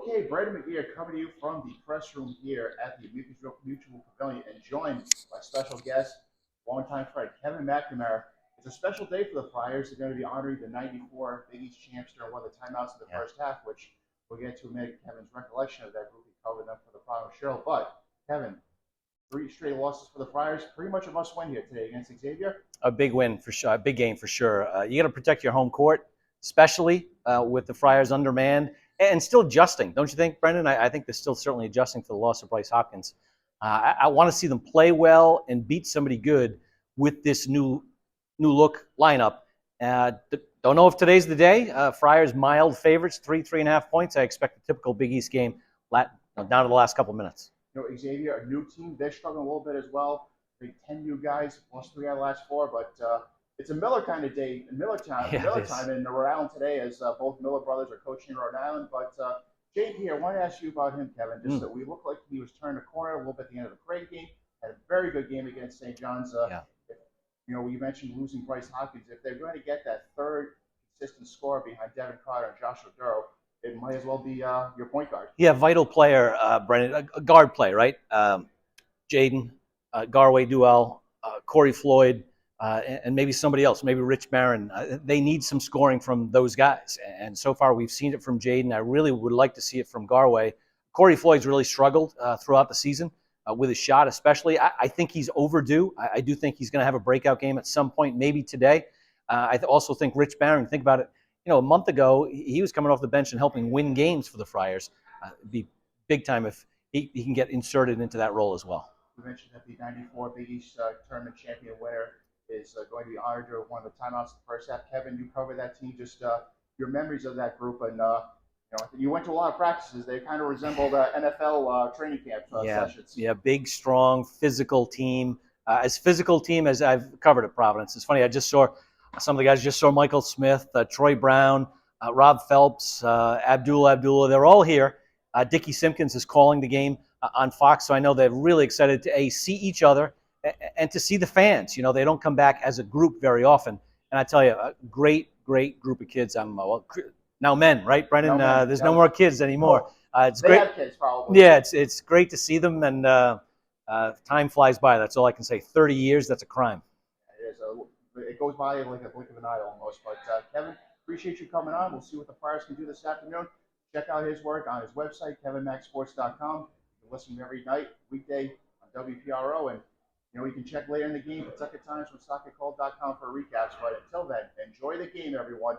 Okay, Brandon McGee coming to you from the press room here at the Mutual Pavilion and joined by special guest, longtime friend Kevin McNamara. It's a special day for the Friars. They're going to be honoring the '94 Big East champs during one of the timeouts in the first half, which we'll get to in a minute. Kevin's recollection of that group. He covered them for the Providence Friars. But, Kevin, 3 straight losses for the Friars. Pretty much a must win here today against Xavier. A big win for sure, a big game for sure. You got to protect your home court, especially with the Friars undermanned and still adjusting, don't you think, Brendan? I think they're still certainly adjusting to the loss of Bryce Hopkins. I want to see them play well and beat somebody good with this new look lineup. Don't know if today's the day. Friars mild favorites, 3.5 points. I expect a typical Big East game down to the last couple minutes. Xavier, a new team, they're struggling a little bit as well. They 10 new guys, plus 3 out of the last 4, but it's a Miller kind of day in Miller time in Rhode Island today, as both Miller brothers are coaching in Rhode Island. But JP, I want to ask you about him, Kevin. Just that we look like he was turning a corner a little bit at the end of the Craig game. Had a very good game against St. John's. You mentioned losing Bryce Hopkins. If they're going to get that third consistent scorer behind Devin Carter and Joshua Duro, it might as well be your point guard. Yeah, vital player, Brendan, a guard play, right? Jaden, Garway Duell, Corey Floyd, and maybe somebody else, maybe Rich Barron. They need some scoring from those guys. And so far we've seen it from Jaden. I really would like to see it from Garway. Corey Floyd's really struggled throughout the season with his shot especially. I think he's overdue. I do think he's going to have a breakout game at some point, maybe today. I also think Rich Barron, think about it, a month ago, he was coming off the bench and helping win games for the Friars. It'd be big time if he can get inserted into that role as well. You mentioned that the '94 Big East tournament champion winner is going to be honored during one of the timeouts in the first half. Kevin, you covered that team. Just your memories of that group, and you went to a lot of practices. They kind of resembled NFL training camp sessions. Yeah, big, strong, physical team. As physical team as I've covered at Providence. It's funny. I just saw some of the guys. Just saw Michael Smith, Troy Brown, Rob Phelps, Abdullah. They're all here. Dickie Simpkins is calling the game on Fox, so I know they're really excited to see each other and to see the fans. They don't come back as a group very often. And I tell you, a great group of kids. I'm now men, right, Brendan? There's no more kids anymore. It's they great. Have kids, probably. Yeah, it's great to see them, and time flies by. That's all I can say. 30 years, that's a crime. It is. It goes by like a blink of an eye almost. But Kevin, appreciate you coming on. We'll see what the Friars can do this afternoon. Check out his work on his website, kevinmaxsports.com. You can listen every night, weekday on WPRO. And, you can check later in the game, Pawtucket Times from soccercall.com for recaps. But until then, enjoy the game, everyone.